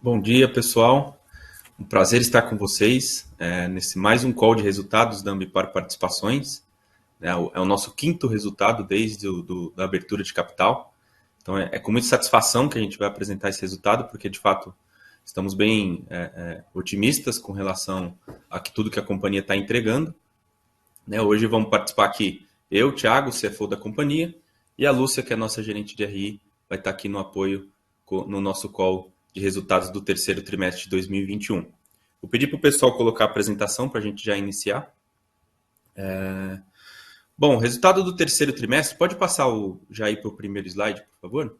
Bom dia, pessoal. Um prazer estar com vocês nesse mais um call de resultados da Ambipar Participações. É o nosso quinto resultado desde da abertura de capital. Então, é com muita satisfação que a gente vai apresentar esse resultado, porque, de fato, estamos bem otimistas com relação a tudo que a companhia está entregando. Hoje vamos participar aqui eu, Thiago, CFO da companhia, e a Lúcia, que é a nossa gerente de RI, vai estar aqui no apoio no nosso call de resultados do terceiro trimestre de 2021. Vou pedir para o pessoal colocar a apresentação para a gente já iniciar. Bom, resultado do terceiro trimestre, pode passar já aí para o primeiro slide, por favor?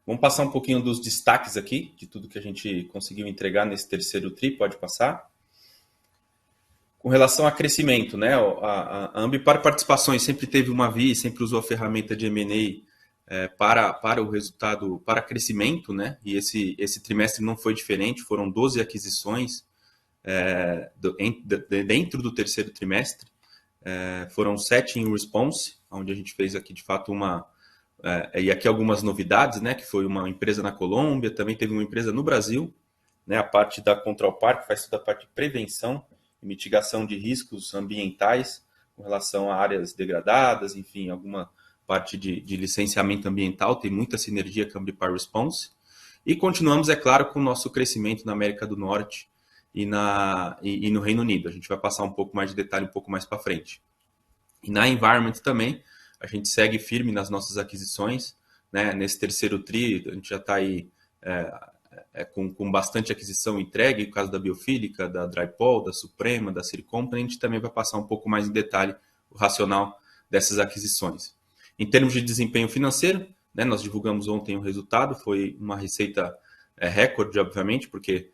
Vamos passar um pouquinho dos destaques aqui, de tudo que a gente conseguiu entregar nesse terceiro tri, pode passar. Com relação a crescimento, né? A Ambipar Participações sempre teve uma via, sempre usou a ferramenta de M&A para o resultado, para crescimento, né? E esse trimestre não foi diferente, foram 12 aquisições dentro do terceiro trimestre, foram 7 em response, onde a gente fez aqui de fato e aqui algumas novidades, né? Que foi uma empresa na Colômbia, também teve uma empresa no Brasil, né? A parte da Contralpar, que faz toda a parte de prevenção e mitigação de riscos ambientais com relação a áreas degradadas, enfim, alguma parte de licenciamento ambiental, tem muita sinergia com a Ambipar Response. E continuamos, é claro, com o nosso crescimento na América do Norte e no Reino Unido. A gente vai passar um pouco mais de detalhe um pouco mais para frente. E na Environment também, a gente segue firme nas nossas aquisições, né? Nesse terceiro tri, a gente já está aí com bastante aquisição entregue, no caso da Biofílica, da Drypol, da Suprema, da City Company, a gente também vai passar um pouco mais em detalhe o racional dessas aquisições. Em termos de desempenho financeiro, né, nós divulgamos ontem o resultado, foi uma receita recorde, obviamente, porque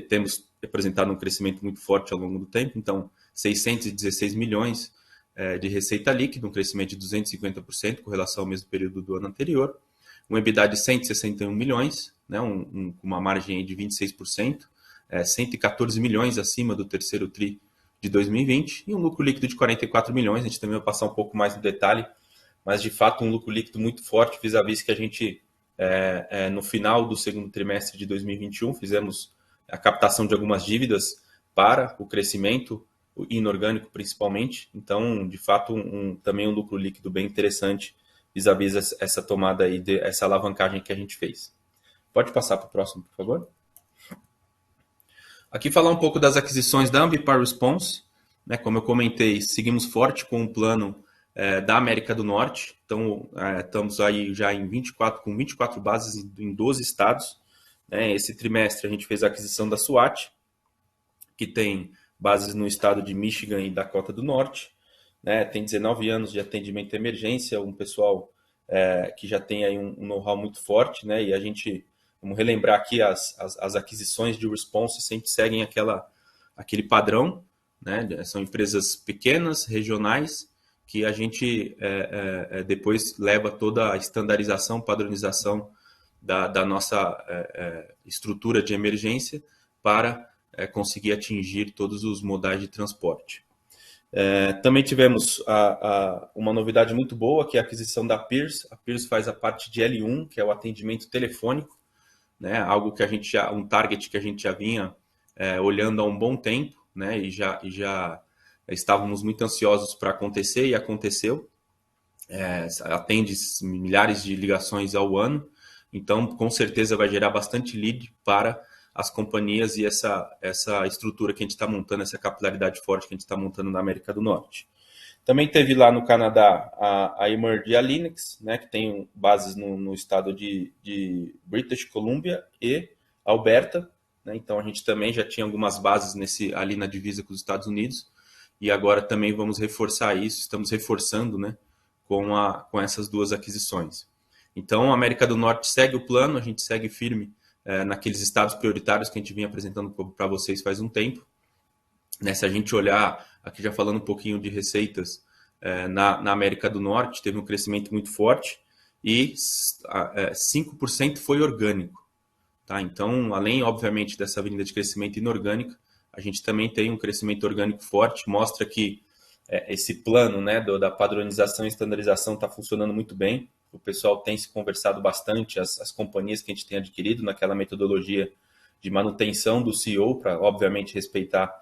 temos apresentado um crescimento muito forte ao longo do tempo, então 616 milhões de receita líquida, um crescimento de 250% com relação ao mesmo período do ano anterior, um EBITDA de 161 milhões, né, uma margem de 26%, 114 milhões acima do terceiro tri de 2020, e um lucro líquido de 44 milhões, a gente também vai passar um pouco mais no detalhe, mas de fato um lucro líquido muito forte, vis-à-vis que a gente, no final do segundo trimestre de 2021, fizemos a captação de algumas dívidas para o crescimento inorgânico principalmente, então de fato também um lucro líquido bem interessante, vis-à-vis essa tomada aí, essa alavancagem que a gente fez. Pode passar para o próximo, por favor? Aqui falar um pouco das aquisições da Ambipar Response, né, como eu comentei, seguimos forte com o plano da América do Norte. Então, estamos aí já com 24 bases em 12 estados. Esse trimestre a gente fez a aquisição da SWAT, que tem bases no estado de Michigan e Dakota do Norte. Tem 19 anos de atendimento à emergência, um pessoal que já tem aí um know-how muito forte, né? E a gente, vamos relembrar aqui, as aquisições de response sempre seguem aquele padrão, né? São empresas pequenas, regionais, que a gente depois leva toda a estandarização, padronização da nossa estrutura de emergência para conseguir atingir todos os modais de transporte. Também tivemos uma novidade muito boa, que é a aquisição da Pierce. A Pierce faz a parte de L1, que é o atendimento telefônico, né? Algo que um target que a gente já vinha olhando há um bom tempo, né? E já estávamos muito ansiosos para acontecer, e aconteceu. Atende milhares de ligações ao ano, então com certeza vai gerar bastante lead para as companhias e essa estrutura que a gente está montando, essa capilaridade forte que a gente está montando na América do Norte. Também teve lá no Canadá a Emerge e a Linux, né, que tem bases no estado de British Columbia e Alberta, né, então a gente também já tinha algumas bases ali na divisa com os Estados Unidos, e agora também vamos reforçar isso, estamos reforçando, né, com essas duas aquisições. Então, a América do Norte segue o plano, a gente segue firme naqueles estados prioritários que a gente vinha apresentando para vocês faz um tempo. Se a gente olhar, aqui já falando um pouquinho de receitas, na América do Norte teve um crescimento muito forte e 5% foi orgânico. Tá? Então, além, obviamente, dessa avenida de crescimento inorgânico, a gente também tem um crescimento orgânico forte, mostra que esse plano, né, da padronização e estandarização está funcionando muito bem. o pessoal tem se conversado bastante, as companhias que a gente tem adquirido naquela metodologia de manutenção do CEO, para, obviamente, respeitar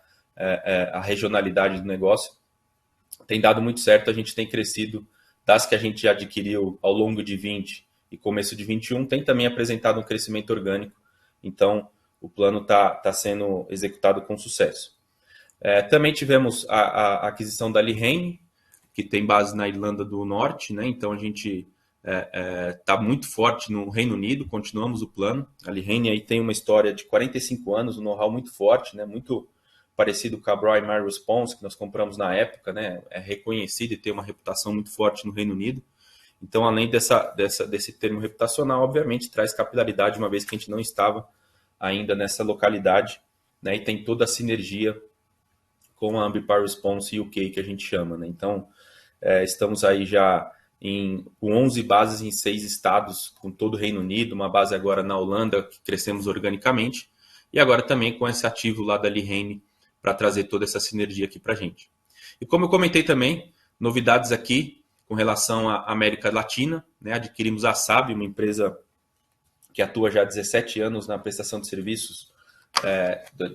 a regionalidade do negócio. Tem dado muito certo, a gente tem crescido das que a gente já adquiriu ao longo de 20 e começo de 21, tem também apresentado um crescimento orgânico, então o plano está sendo executado com sucesso. Também tivemos a aquisição da Lihane, que tem base na Irlanda do Norte, né? Então a gente está muito forte no Reino Unido, continuamos o plano. A Lihane aí tem uma história de 45 anos, um know-how muito forte, né? Muito parecido com a Braemar Response, que nós compramos na época, né? É reconhecido e tem uma reputação muito forte no Reino Unido. Então, além desse termo reputacional, obviamente traz capilaridade, uma vez que a gente não estava ainda nessa localidade, né? E tem toda a sinergia com a Ambipar Response UK, que a gente chama, né? Então, estamos aí já com 11 bases em 6 estados, com todo o Reino Unido, uma base agora na Holanda, que crescemos organicamente, e agora também com esse ativo lá da Lihane, para trazer toda essa sinergia aqui para a gente. E como eu comentei também, novidades aqui com relação à América Latina, né? Adquirimos a SAB, uma empresa que atua já há 17 anos na prestação de serviços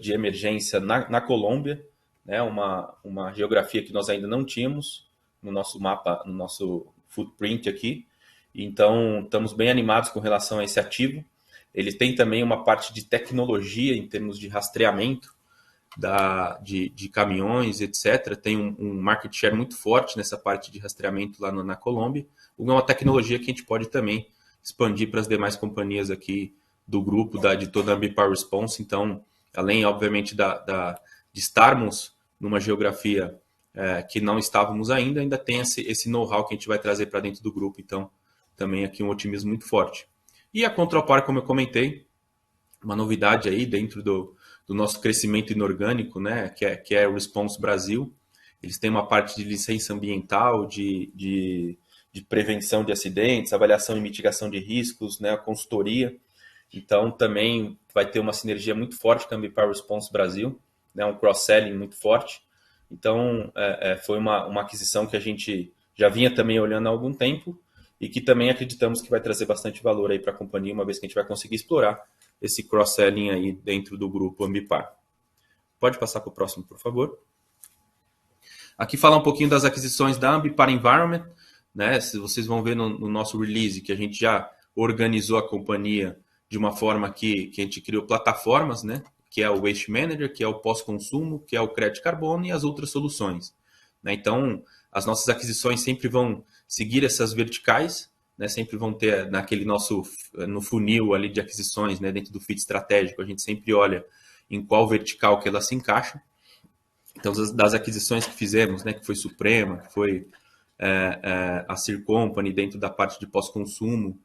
de emergência na Colômbia, né? Uma geografia que nós ainda não tínhamos no nosso mapa, no nosso footprint aqui. Então, estamos bem animados com relação a esse ativo. Ele tem também uma parte de tecnologia em termos de rastreamento de caminhões, etc. Tem um market share muito forte nessa parte de rastreamento lá na Colômbia. Uma tecnologia que a gente pode também expandir para as demais companhias aqui do grupo, de toda a Ambipar Response. Então, além, obviamente, de estarmos numa geografia que não estávamos ainda tem esse know-how que a gente vai trazer para dentro do grupo. Então, também aqui um otimismo muito forte. E a Controlpar, como eu comentei, uma novidade aí dentro do nosso crescimento inorgânico, né, que é o Response Brasil. Eles têm uma parte de licença ambiental, de prevenção de acidentes, avaliação e mitigação de riscos, né, a consultoria. Então, também vai ter uma sinergia muito forte com a Ambipar Response Brasil, né, um cross-selling muito forte. Então, foi uma aquisição que a gente já vinha também olhando há algum tempo e que também acreditamos que vai trazer bastante valor aí para a companhia, uma vez que a gente vai conseguir explorar esse cross-selling aí dentro do grupo Ambipar. Pode passar para o próximo, por favor. Aqui falar um pouquinho das aquisições da Ambipar Environment, né? Vocês vão ver no nosso release que a gente já organizou a companhia de uma forma que a gente criou plataformas, né? Que é o Waste Manager, que é o pós-consumo, que é o crédito carbono e as outras soluções, né? Então, as nossas aquisições sempre vão seguir essas verticais, né, sempre vão ter naquele no funil ali de aquisições, né, dentro do fit estratégico, a gente sempre olha em qual vertical que ela se encaixa. Então, das aquisições que fizemos, né, que foi Suprema, que foi a Sear Company dentro da parte de pós-consumo,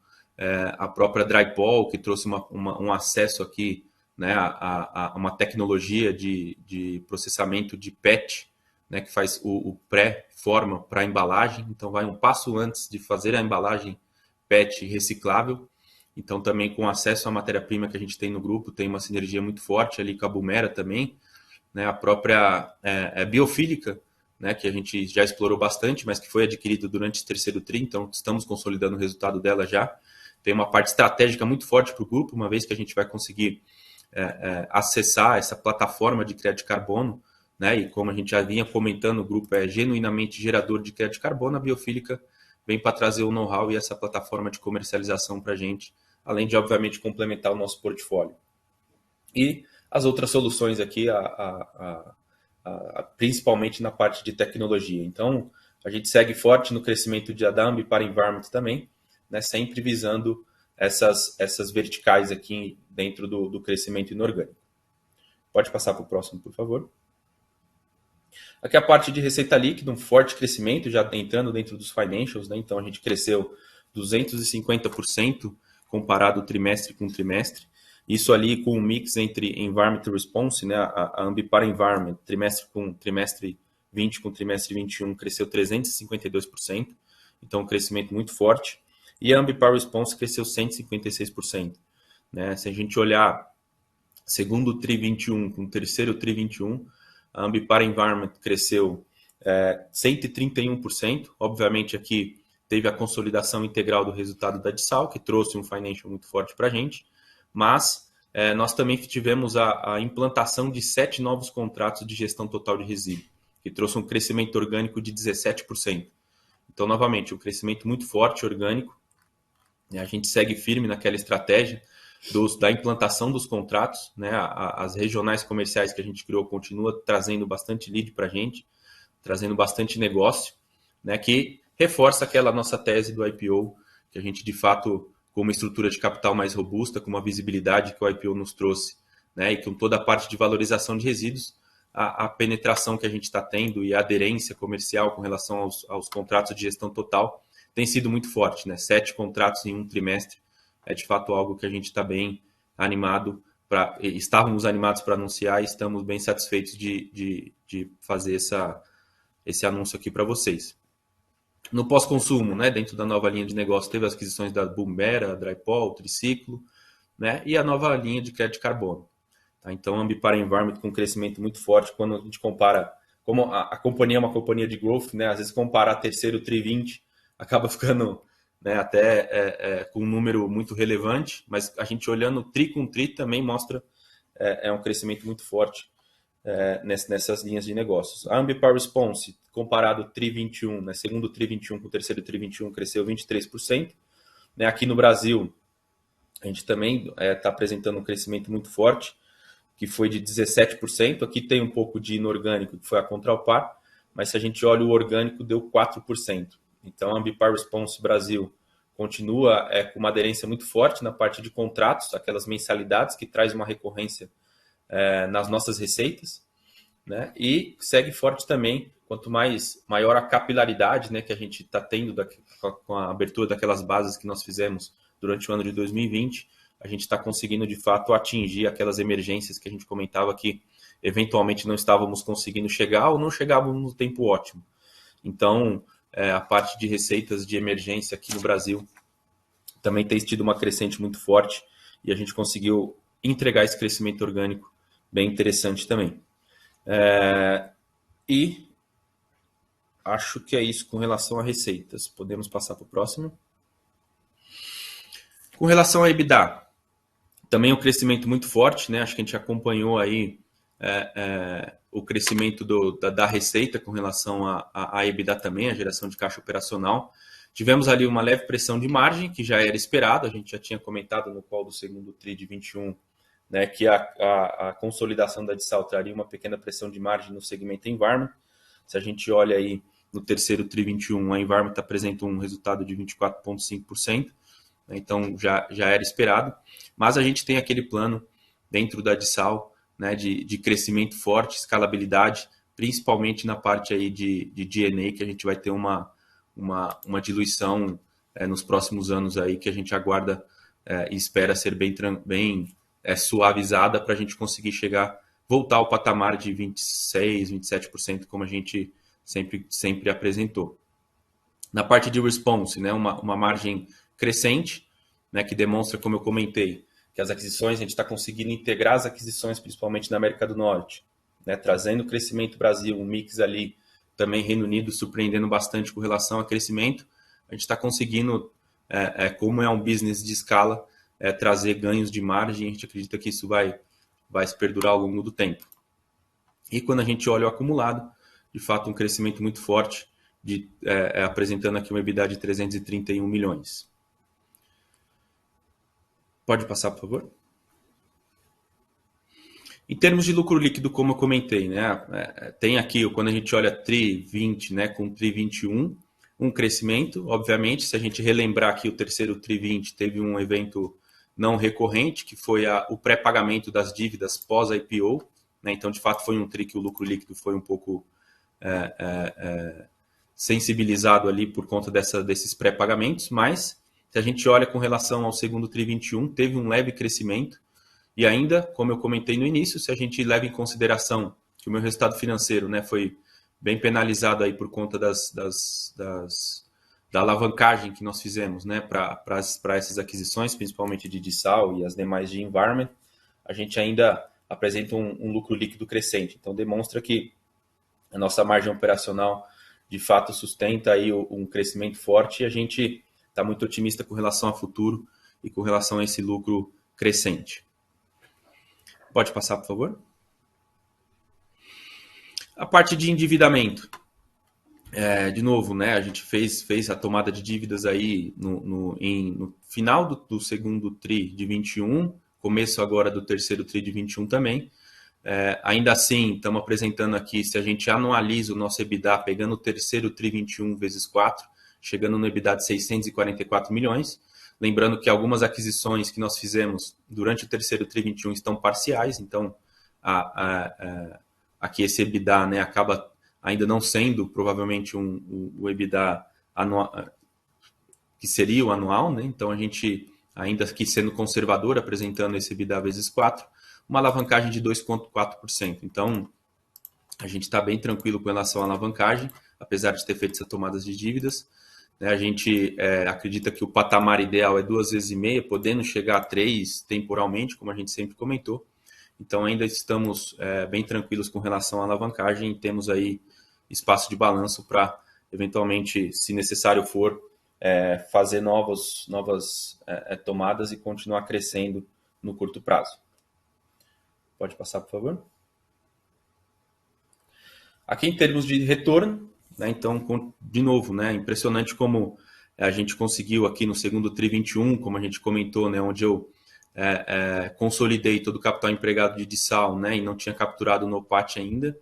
a própria Drypol, que trouxe um acesso aqui, né, a uma tecnologia de processamento de PET, né, que faz o pré-forma para a embalagem, então vai um passo antes de fazer a embalagem PET reciclável. Então, também com acesso à matéria-prima que a gente tem no grupo, tem uma sinergia muito forte ali com a Bumera também, né? A própria biofílica, né? Que a gente já explorou bastante, mas que foi adquirida durante o terceiro TRI, então estamos consolidando o resultado dela já. Tem uma parte estratégica muito forte para o grupo, uma vez que a gente vai conseguir acessar essa plataforma de crédito de carbono, né? E como a gente já vinha comentando, o grupo é genuinamente gerador de crédito de carbono, a biofílica vem para trazer o know-how e essa plataforma de comercialização para a gente, além de, obviamente, complementar o nosso portfólio. E as outras soluções aqui, principalmente na parte de tecnologia. Então, a gente segue forte no crescimento de Adambi para Environment também, né, sempre visando essas verticais aqui dentro do crescimento inorgânico. Pode passar para o próximo, por favor. Aqui a parte de receita líquida, um forte crescimento, já entrando dentro dos financials, né? Então a gente cresceu 250% comparado trimestre com trimestre. Isso ali com um mix entre Environment Response, né? A Ambipar Environment, trimestre com trimestre 20 com trimestre 21, cresceu 352%. Então um crescimento muito forte. E a Ambipar Response cresceu 156%. Né? Se a gente olhar segundo TRI 21 com terceiro TRI 21, a Ambipar Environment cresceu 131%. Obviamente aqui teve a consolidação integral do resultado da Dissal, que trouxe um financial muito forte para a gente, mas nós também tivemos a implantação de 7 novos contratos de gestão total de resíduo, que trouxe um crescimento orgânico de 17%. Então, novamente, um crescimento muito forte orgânico. A gente segue firme naquela estratégia da implantação dos contratos, né? As regionais comerciais que a gente criou continua trazendo bastante lead para a gente, trazendo bastante negócio, né? Que reforça aquela nossa tese do IPO, que a gente, de fato, com uma estrutura de capital mais robusta, com uma visibilidade que o IPO nos trouxe, né? E com toda a parte de valorização de resíduos, a penetração que a gente está tendo e a aderência comercial com relação aos contratos de gestão total tem sido muito forte, né? 7 contratos em um trimestre é de fato algo que a gente está bem animado estávamos animados para anunciar e estamos bem satisfeitos de fazer esse anúncio aqui para vocês. No pós-consumo, né, dentro da nova linha de negócio, teve as aquisições da Boomera, Drypol, Triciclo, né, e a nova linha de crédito de carbono. Tá? Então, a Ambipar Environment com um crescimento muito forte quando a gente compara, como a companhia é uma companhia de growth, né, às vezes comparar terceiro TRI 20 acaba ficando, né, até com um número muito relevante, mas a gente olhando TRI com TRI também mostra um crescimento muito forte nessas linhas de negócios. A Ambipar Response, comparado TRI 21, né, segundo TRI 21 com o terceiro TRI 21, cresceu 23%. Né, aqui no Brasil, a gente também está apresentando um crescimento muito forte, que foi de 17%. Aqui tem um pouco de inorgânico, que foi a Contralpar, mas se a gente olha o orgânico, deu 4%. Então, a Ambipar Response Brasil continua com uma aderência muito forte na parte de contratos, aquelas mensalidades que traz uma recorrência nas nossas receitas, né? E segue forte também, quanto maior a capilaridade, né, que a gente está tendo com a abertura daquelas bases que nós fizemos durante o ano de 2020, a gente está conseguindo, de fato, atingir aquelas emergências que a gente comentava que, eventualmente, não estávamos conseguindo chegar ou não chegávamos no tempo ótimo. Então, a parte de receitas de emergência aqui no Brasil também tem tido uma crescente muito forte e a gente conseguiu entregar esse crescimento orgânico bem interessante também. E acho que é isso com relação a receitas. Podemos passar para o próximo. Com relação a EBITDA, também um crescimento muito forte, né? Acho que a gente acompanhou aí o crescimento da receita com relação a EBITDA também, a geração de caixa operacional. Tivemos ali uma leve pressão de margem, que já era esperado, a gente já tinha comentado no call do segundo TRI de 21, né, que a consolidação da Dissal traria uma pequena pressão de margem no segmento Environment. Se a gente olha aí no terceiro TRI 21, a Environment apresenta um resultado de 24,5%, né, então já era esperado, mas a gente tem aquele plano dentro da Dissal, né, de crescimento forte, escalabilidade, principalmente na parte aí de G&A, que a gente vai ter uma diluição nos próximos anos aí, que a gente aguarda e espera ser bem suavizada para a gente conseguir voltar ao patamar de 26%, 27%, como a gente sempre apresentou. Na parte de response, né, uma margem crescente, né, que demonstra, como eu comentei, que as aquisições, a gente está conseguindo integrar as aquisições, principalmente na América do Norte, né, trazendo crescimento Brasil, um mix ali, também Reino Unido surpreendendo bastante com relação a crescimento. A gente está conseguindo, como é um business de escala, trazer ganhos de margem. A gente acredita que isso vai se perdurar ao longo do tempo. E quando a gente olha o acumulado, de fato, um crescimento muito forte, apresentando aqui uma EBITDA de 331 milhões. Pode passar, por favor? Em termos de lucro líquido, como eu comentei, né, tem aqui, quando a gente olha TRI 20, né, com TRI 21, um crescimento. Obviamente, se a gente relembrar aqui o terceiro TRI 20, teve um evento não recorrente, que foi o pré-pagamento das dívidas pós-IPO. Né, então, de fato, foi um TRI que o lucro líquido foi um pouco sensibilizado ali por conta desses pré-pagamentos, mas se a gente olha com relação ao segundo TRI 21, teve um leve crescimento. E ainda, como eu comentei no início, se a gente leva em consideração que o meu resultado financeiro, né, foi bem penalizado aí por conta da alavancagem que nós fizemos, né, para essas aquisições, principalmente de Dissal e as demais de Environment, a gente ainda apresenta um lucro líquido crescente. Então, demonstra que a nossa margem operacional de fato sustenta aí um crescimento forte e a gente está muito otimista com relação ao futuro e com relação a esse lucro crescente. Pode passar, por favor? A parte de endividamento. De novo, né, a gente fez a tomada de dívidas aí no final do segundo TRI de 21, começo agora do terceiro TRI de 21 também. Ainda assim, estamos apresentando aqui, se a gente anualiza o nosso EBITDA, pegando o terceiro TRI 21 vezes 4, chegando no EBITDA de 644 milhões. Lembrando que algumas aquisições que nós fizemos durante o terceiro TRI 21 estão parciais, então aqui esse EBITDA, né, acaba ainda não sendo provavelmente o EBITDA anual, que seria o anual, né? Então a gente ainda aqui sendo conservador, apresentando esse EBITDA vezes 4, uma alavancagem de 2,4%. Então a gente está bem tranquilo com relação à alavancagem, apesar de ter feito essas tomadas de dívidas. A gente acredita que o patamar ideal é 2,5 vezes, podendo chegar a 3 temporalmente, como a gente sempre comentou. Então ainda estamos bem tranquilos com relação à alavancagem e temos aí espaço de balanço para, eventualmente, se necessário for, fazer novas tomadas e continuar crescendo no curto prazo. Pode passar, por favor? Aqui em termos de retorno, né, então, de novo, né, impressionante como a gente conseguiu aqui no segundo TRI 21, como a gente comentou, né, onde eu consolidei todo o capital empregado de Dissal, né, e não tinha capturado o NOPAT ainda,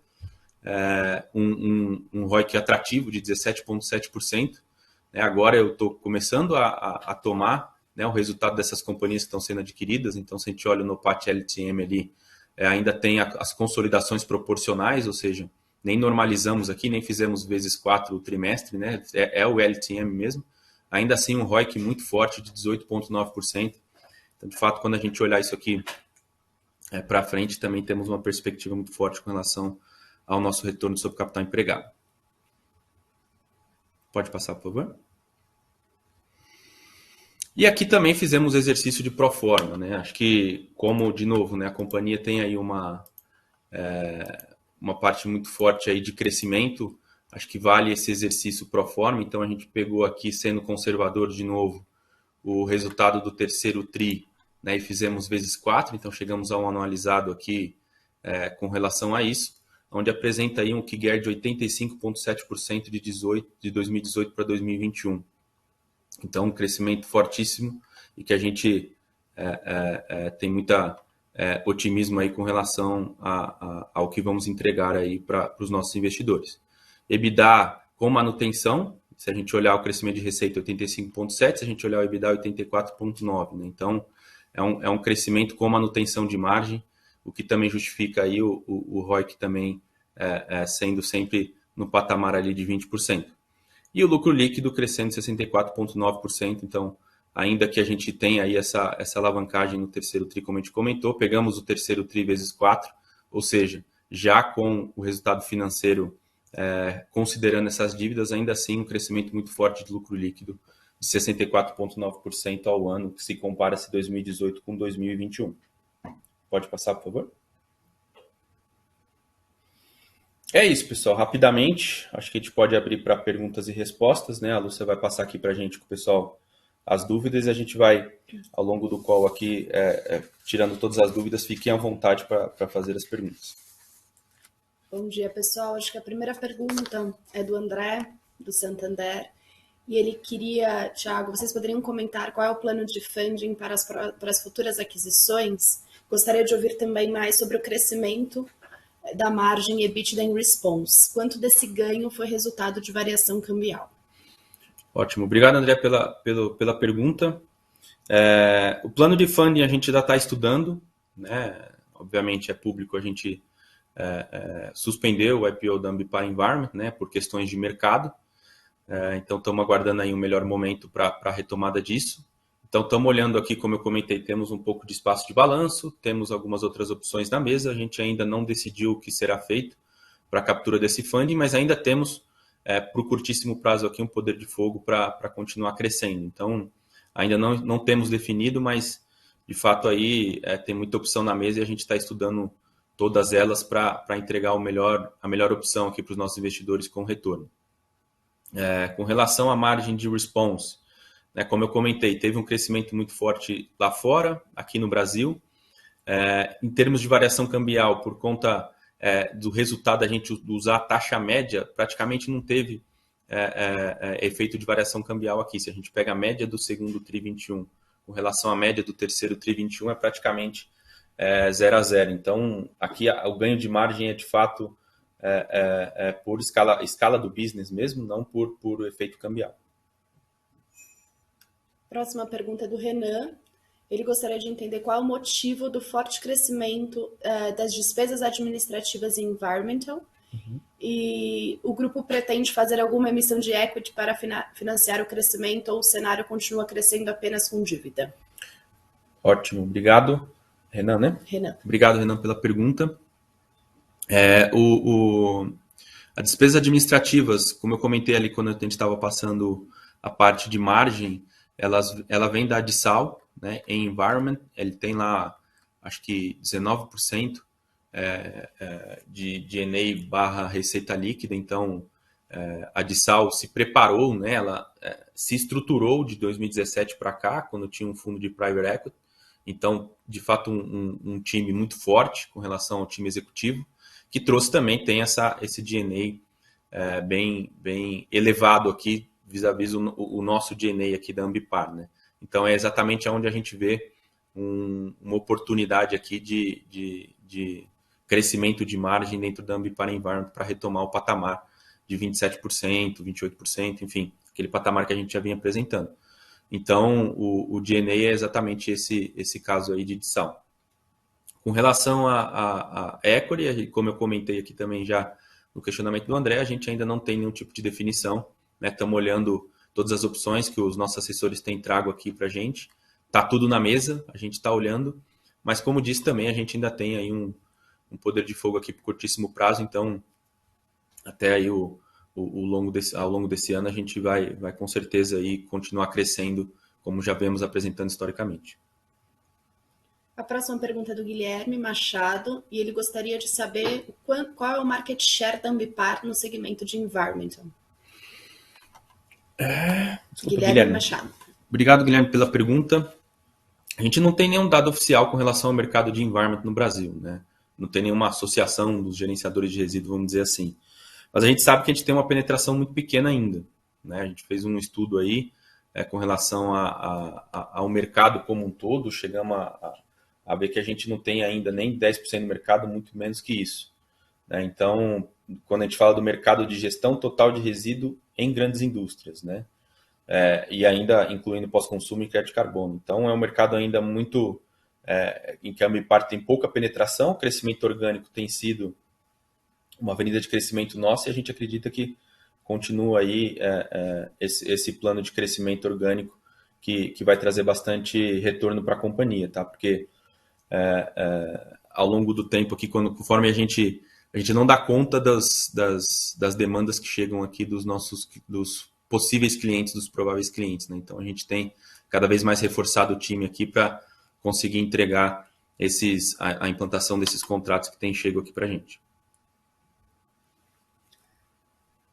um ROIC atrativo de 17,7%. Agora eu estou começando a tomar, né, o resultado dessas companhias que estão sendo adquiridas. Então, se a gente olha no NOPAT LTM ali, ainda tem as consolidações proporcionais, ou seja, nem normalizamos aqui, nem fizemos vezes 4 o trimestre, né? É o LTM mesmo. Ainda assim, um ROIC muito forte de 18,9%. Então, de fato, quando a gente olhar isso aqui para frente, também temos uma perspectiva muito forte com relação ao nosso retorno sobre capital empregado. Pode passar, por favor? E aqui também fizemos exercício de proforma, né? Acho que, como, de novo, né, a companhia tem aí uma parte muito forte aí de crescimento, acho que vale esse exercício proforma. Então, a gente pegou aqui, sendo conservador de novo, o resultado do terceiro TRI, né, e fizemos vezes 4, então chegamos a um anualizado aqui com relação a isso, onde apresenta aí um CAGR de 85,7% de 2018 para 2021. Então, um crescimento fortíssimo e que a gente tem muita otimismo aí com relação ao que vamos entregar aí para os nossos investidores. EBITDA com manutenção, se a gente olhar o crescimento de receita 85,7, se a gente olhar o EBITDA 84,9, né? Então é um crescimento com manutenção de margem, o que também justifica aí o ROIC também sendo sempre no patamar ali de 20%. E o lucro líquido crescendo 64,9%, então ainda que a gente tenha aí essa alavancagem no terceiro TRI, como a gente comentou, pegamos o terceiro TRI vezes 4, ou seja, já com o resultado financeiro considerando essas dívidas, ainda assim um crescimento muito forte de lucro líquido de 64,9% ao ano, que se compara-se 2018 com 2021. Pode passar, por favor? É isso, pessoal. Rapidamente, acho que a gente pode abrir para perguntas e respostas, né? A Lúcia vai passar aqui para a gente, com o pessoal, as dúvidas e a gente vai, ao longo do call aqui, tirando todas as dúvidas. Fiquem à vontade para fazer as perguntas. Bom dia, pessoal. Acho que a primeira pergunta é do André, do Santander. E ele queria, Thiago, vocês poderiam comentar qual é o plano de funding para as futuras aquisições? Gostaria de ouvir também mais sobre o crescimento da margem EBITDA em Response. Quanto desse ganho foi resultado de variação cambial? Ótimo. Obrigado, André, pela pergunta. O plano de funding a gente já está estudando, né? Obviamente é público, a gente suspendeu o IPO da Ambipar Environment, né, por questões de mercado. Então estamos aguardando aí um melhor momento para a retomada disso. Então estamos olhando aqui, como eu comentei, temos um pouco de espaço de balanço, temos algumas outras opções na mesa, a gente ainda não decidiu o que será feito para a captura desse funding, mas ainda temos, para o curtíssimo prazo aqui, um poder de fogo para continuar crescendo. Então ainda não temos definido, mas de fato aí tem muita opção na mesa e a gente está estudando todas elas para entregar a melhor opção aqui para os nossos investidores com retorno. Com relação à margem de response, né, como eu comentei, teve um crescimento muito forte lá fora, aqui no Brasil. Em termos de variação cambial, por conta do resultado da gente usar a taxa média, praticamente não teve efeito de variação cambial aqui. Se a gente pega a média do segundo TRI 21 com relação à média do terceiro TRI 21, é praticamente 0 a 0. Então, aqui o ganho de margem é de fato por escala do business mesmo, não por efeito cambial. Próxima pergunta é do Renan. Ele gostaria de entender qual é o motivo do forte crescimento das despesas administrativas e environmental. E o grupo pretende fazer alguma emissão de equity para financiar o crescimento ou o cenário continua crescendo apenas com dívida? Ótimo, obrigado, Renan, né? Renan. Obrigado, Renan, pela pergunta. As despesas administrativas, como eu comentei ali quando a gente estava passando a parte de margem, ela vem da Addisal, né, em environment. Ele tem lá, acho que 19% de G&A barra receita líquida. Então, a Addisal se preparou, né, ela se estruturou de 2017 para cá, quando tinha um fundo de private equity. Então, de fato, um time muito forte com relação ao time executivo, que trouxe também, tem esse G&A bem elevado aqui, vis-à-vis o nosso G&A aqui da Ambipar, né? Então, é exatamente onde a gente vê uma oportunidade aqui de crescimento de margem dentro da Ambipar Environment para retomar o patamar de 27%, 28%, enfim, aquele patamar que a gente já vinha apresentando. Então, o G&A é exatamente esse caso aí de edição. Com relação a equity, como eu comentei aqui também já no questionamento do André, a gente ainda não tem nenhum tipo de definição, né? Estamos olhando todas as opções que os nossos assessores têm trago aqui para a gente. Está tudo na mesa, a gente está olhando, mas como disse também, a gente ainda tem aí um poder de fogo aqui por curtíssimo prazo, então até aí ao longo desse ano a gente vai com certeza aí continuar crescendo, como já vemos apresentando historicamente. A próxima pergunta é do Guilherme Machado, e ele gostaria de saber qual é o market share da Ambipar no segmento de environmental. Guilherme Machado. Obrigado, Guilherme, pela pergunta. A gente não tem nenhum dado oficial com relação ao mercado de environment no Brasil, né? Não tem nenhuma associação dos gerenciadores de resíduos, vamos dizer assim. Mas a gente sabe que a gente tem uma penetração muito pequena ainda, né? A gente fez um estudo aí com relação ao mercado como um todo, chegamos a ver que a gente não tem ainda nem 10% do mercado, muito menos que isso, né? Então, quando a gente fala do mercado de gestão total de resíduo em grandes indústrias, né? E ainda incluindo pós-consumo e crédito de carbono. Então, é um mercado ainda muito em que a Ambipar tem pouca penetração, o crescimento orgânico tem sido uma avenida de crescimento nossa, e a gente acredita que continua aí esse plano de crescimento orgânico que vai trazer bastante retorno para a companhia, tá? Porque ao longo do tempo aqui, conforme a gente não dá conta das demandas que chegam aqui dos possíveis clientes, dos prováveis clientes, né? Então a gente tem cada vez mais reforçado o time aqui para conseguir entregar a implantação desses contratos que tem chego aqui para a gente.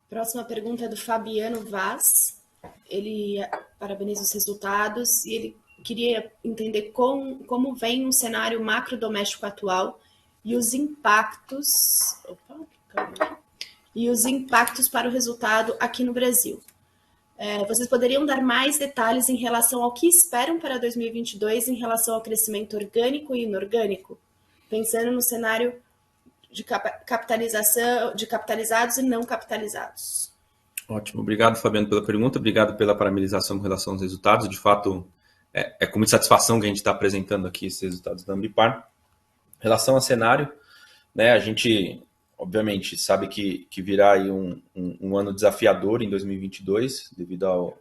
Próxima pergunta é do Fabiano Vaz. Ele parabeniza os resultados e ele queria entender como vem um cenário macro doméstico atual e os impactos para o resultado aqui no Brasil. Vocês poderiam dar mais detalhes em relação ao que esperam para 2022 em relação ao crescimento orgânico e inorgânico, pensando no cenário de capitalização, de capitalizados e não capitalizados? Ótimo, obrigado, Fabiano, pela pergunta, obrigado pela parabenização com relação aos resultados. De fato, é com muita satisfação que a gente está apresentando aqui esses resultados da Ambipar. Em relação ao cenário, né, a gente obviamente sabe que virá aí um ano desafiador em 2022, devido ao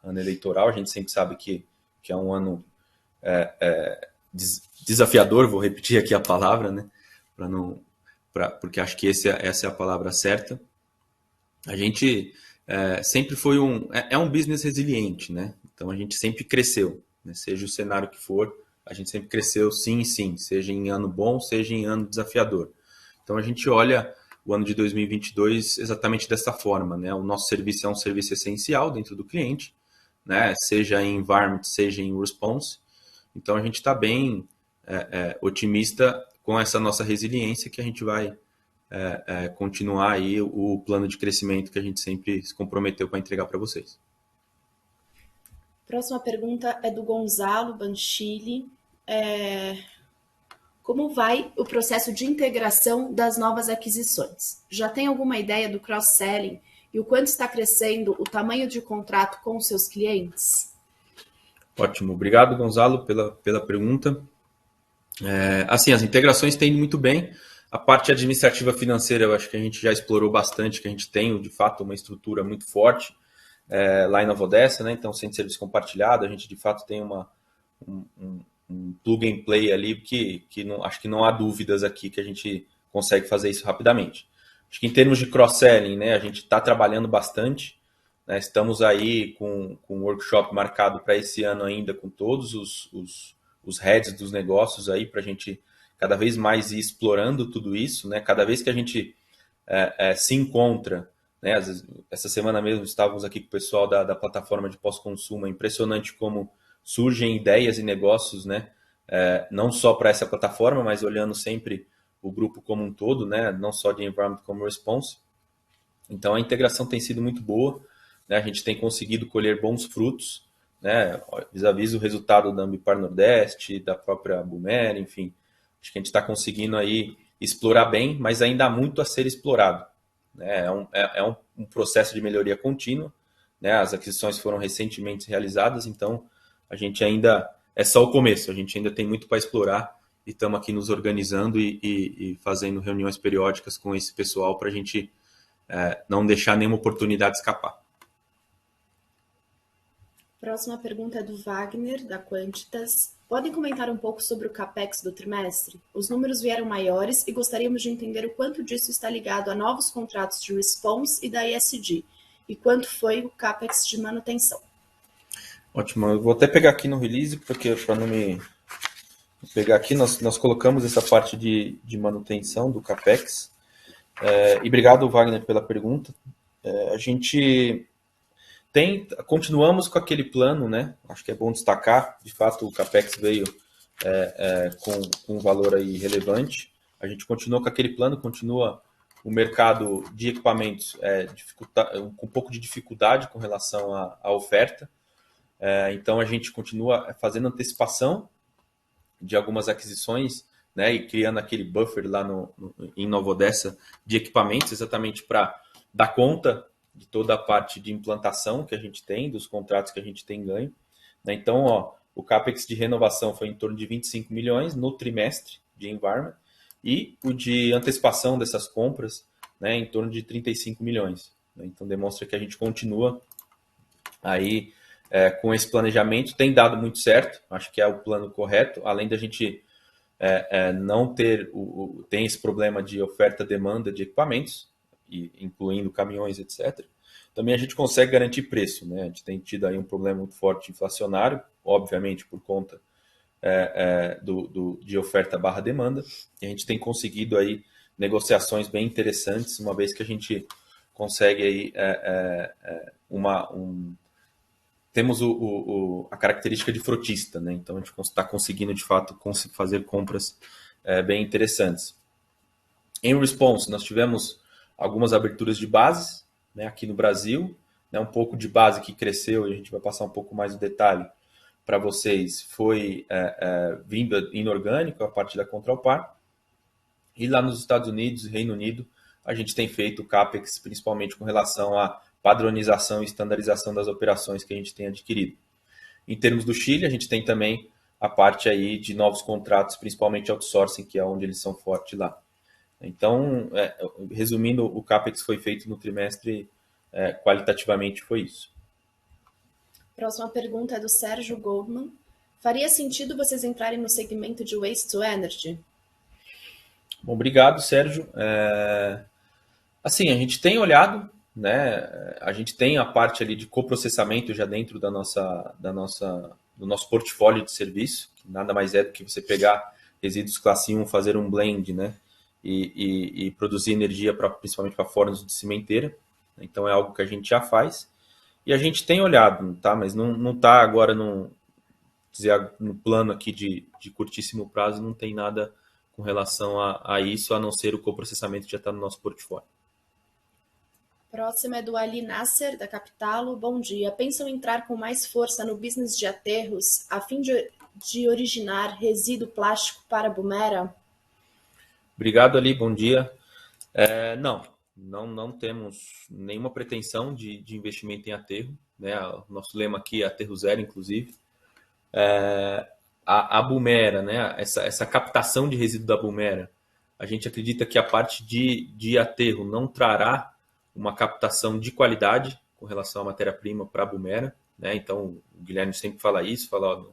ano eleitoral. A gente sempre sabe que é um ano desafiador, vou repetir aqui a palavra, né, porque acho que essa é a palavra certa. A gente sempre foi um business resiliente, né? Então a gente sempre cresceu, né? Seja o cenário que for, a gente sempre cresceu sim e sim, seja em ano bom, seja em ano desafiador. Então a gente olha o ano de 2022 exatamente dessa forma, né? O nosso serviço é um serviço essencial dentro do cliente, né? Seja em environment, seja em response. Então a gente está bem otimista com essa nossa resiliência que a gente vai continuar aí o plano de crescimento que a gente sempre se comprometeu para entregar para vocês. Próxima pergunta é do Gonzalo Banchili. Como vai o processo de integração das novas aquisições? Já tem alguma ideia do cross-selling e o quanto está crescendo o tamanho de contrato com os seus clientes? Ótimo, obrigado, Gonzalo, pela pergunta. Assim, as integrações têm ido muito bem. A parte administrativa financeira, eu acho que a gente já explorou bastante, que a gente tem, de fato, uma estrutura muito forte lá em Nova Odessa, né? Então, centro de serviço compartilhado, a gente, de fato, tem um plug and play ali que não, acho que não há dúvidas aqui que a gente consegue fazer isso rapidamente. Acho que em termos de cross-selling, né, a gente está trabalhando bastante, né? Estamos aí com um workshop marcado para esse ano ainda, com todos os heads dos negócios aí, para a gente cada vez mais ir explorando tudo isso, né? Cada vez que a gente se encontra, né? Essa semana mesmo estávamos aqui com o pessoal da plataforma de pós-consumo, é impressionante como surgem ideias e negócios, né? Não só para essa plataforma, mas olhando sempre o grupo como um todo, né? Não só de environment como response. Então a integração tem sido muito boa, né? A gente tem conseguido colher bons frutos, né? Vis-à-vis o resultado da Ambipar Nordeste, da própria Boomer, enfim. Acho que a gente está conseguindo aí explorar bem, mas ainda há muito a ser explorado, né? Um processo de melhoria contínua, né? As aquisições foram recentemente realizadas, então a gente ainda é só o começo, a gente ainda tem muito para explorar e estamos aqui nos organizando e fazendo reuniões periódicas com esse pessoal para a gente não deixar nenhuma oportunidade escapar. Próxima pergunta é do Wagner, da Quantitas. Podem comentar um pouco sobre o CAPEX do trimestre? Os números vieram maiores e gostaríamos de entender o quanto disso está ligado a novos contratos de Response e da ESG, e quanto foi o CAPEX de manutenção. Ótimo, eu vou até pegar aqui no release, porque para não me pegar aqui, nós colocamos essa parte de manutenção do CAPEX. E obrigado, Wagner, pela pergunta. A gente continuamos com aquele plano, né? Acho que é bom destacar, de fato o CAPEX veio com um valor aí relevante. A gente continua com aquele plano, continua o mercado de equipamentos com um pouco de dificuldade com relação à oferta. Então a gente continua fazendo antecipação de algumas aquisições, né? E criando aquele buffer lá em Nova Odessa de equipamentos, exatamente para dar conta de toda a parte de implantação que a gente tem, dos contratos que a gente tem ganho, né? Então, o CAPEX de renovação foi em torno de 25 milhões no trimestre de Environment e o de antecipação dessas compras, né, em torno de 35 milhões. Né? Então, demonstra que a gente continua aí com esse planejamento, tem dado muito certo, acho que é o plano correto, além da gente não ter tem esse problema de oferta-demanda de equipamentos, incluindo caminhões, etc. Também a gente consegue garantir preço, né? A gente tem tido aí um problema muito forte inflacionário, obviamente por conta de oferta/demanda, e a gente tem conseguido aí negociações bem interessantes, uma vez que a gente consegue aí temos a característica de frotista, né? Então a gente está conseguindo de fato fazer compras bem interessantes. Em response, nós tivemos algumas aberturas de bases, né, aqui no Brasil, né, um pouco de base que cresceu, e a gente vai passar um pouco mais o detalhe para vocês, foi vindo inorgânico, a parte da Contralpar. E lá nos Estados Unidos e Reino Unido, a gente tem feito CAPEX, principalmente com relação à padronização e estandarização das operações que a gente tem adquirido. Em termos do Chile, a gente tem também a parte aí de novos contratos, principalmente outsourcing, que é onde eles são fortes lá. Então, resumindo, o CAPEX foi feito no trimestre, qualitativamente foi isso. Próxima pergunta é do Sérgio Goldman. Faria sentido vocês entrarem no segmento de Waste to Energy? Bom, obrigado, Sérgio. Assim, a gente tem olhado, né? A gente tem a parte ali de coprocessamento já dentro do nosso portfólio de serviço, que nada mais é do que você pegar resíduos classe 1, fazer um blend, né? e produzir energia principalmente para fornos de cimenteira. Então é algo que a gente já faz. E a gente tem olhado, tá? Mas não está agora no plano aqui de curtíssimo prazo, não tem nada com relação a isso, a não ser o coprocessamento que já está no nosso portfólio. Próxima é do Ali Nasser, da Capitalo. Bom dia. Pensam em entrar com mais força no business de aterros a fim de originar resíduo plástico para a Bumera? Obrigado, Ali. Bom dia. Não temos nenhuma pretensão de investimento em aterro, né? O nosso lema aqui é aterro zero, inclusive. A Bumera, né? Essa captação de resíduo da Bumera, a gente acredita que a parte de aterro não trará uma captação de qualidade com relação à matéria-prima para a Bumera, né? Então, o Guilherme sempre fala isso, fala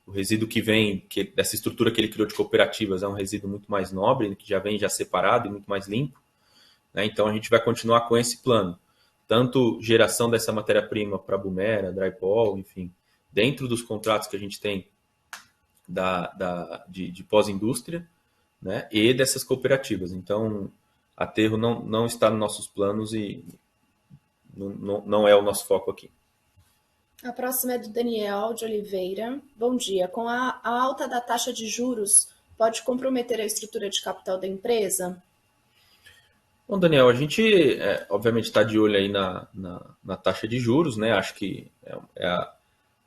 o resíduo que vem, dessa estrutura que ele criou de cooperativas, é um resíduo muito mais nobre, que já vem já separado e muito mais limpo, né? Então, a gente vai continuar com esse plano, tanto geração dessa matéria-prima para a Bumera, Drypol, enfim, dentro dos contratos que a gente tem de pós-indústria, né? E dessas cooperativas. Então, aterro não está nos nossos planos e não é o nosso foco aqui. A próxima é do Daniel de Oliveira. Bom dia. Com a alta da taxa de juros, pode comprometer a estrutura de capital da empresa? Bom, Daniel, a gente obviamente está de olho aí na taxa de juros, né? Acho que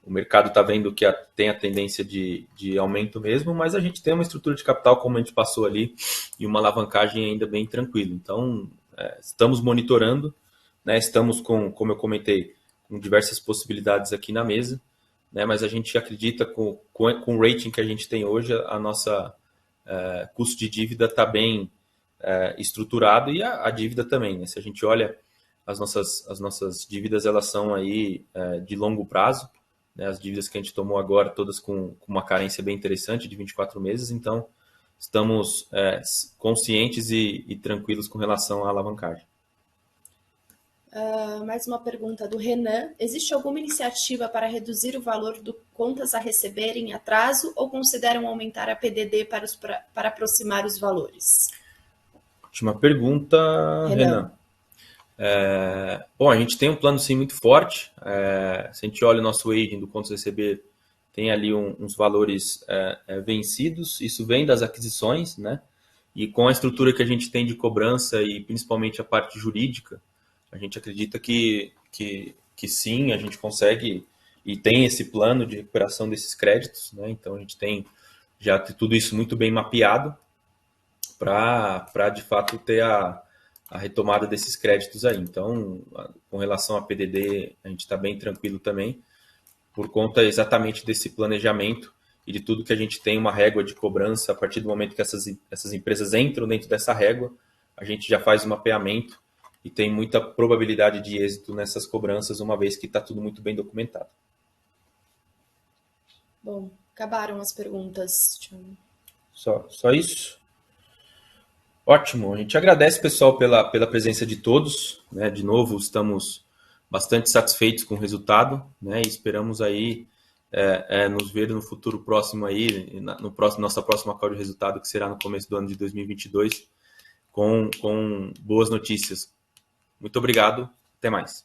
o mercado está vendo que tem a tendência de aumento mesmo, mas a gente tem uma estrutura de capital, como a gente passou ali, e uma alavancagem ainda bem tranquila. Então, estamos monitorando, né? Estamos como eu comentei, com diversas possibilidades aqui na mesa, né? Mas a gente acredita com o rating que a gente tem hoje, a nossa custo de dívida está bem estruturado e a dívida também, né? Se a gente olha as nossas dívidas, elas são aí de longo prazo, né? As dívidas que a gente tomou agora, todas com uma carência bem interessante de 24 meses, então estamos conscientes e tranquilos com relação à alavancagem. Mais uma pergunta do Renan. Existe alguma iniciativa para reduzir o valor do contas a receber em atraso ou consideram aumentar a PDD para aproximar os valores? Última pergunta, Renan. Bom, a gente tem um plano sim muito forte. Se a gente olha o nosso aging do contas a receber, tem ali uns valores vencidos. Isso vem das aquisições, né? E com a estrutura que a gente tem de cobrança e principalmente a parte jurídica, a gente acredita que sim, a gente consegue e tem esse plano de recuperação desses créditos, né? Então a gente tem já tudo isso muito bem mapeado para de fato ter a retomada desses créditos aí. Então, com relação a PDD, a gente está bem tranquilo também, por conta exatamente desse planejamento e de tudo que a gente tem uma régua de cobrança. A partir do momento que essas empresas entram dentro dessa régua, a gente já faz um mapeamento e tem muita probabilidade de êxito nessas cobranças, uma vez que está tudo muito bem documentado. Bom, acabaram as perguntas. Só isso? Ótimo, a gente agradece, pessoal, pela presença de todos, né? De novo, estamos bastante satisfeitos com o resultado, né? E esperamos aí nos ver no futuro próximo aí, nossa próxima call de resultado, que será no começo do ano de 2022, com boas notícias. Muito obrigado, até mais.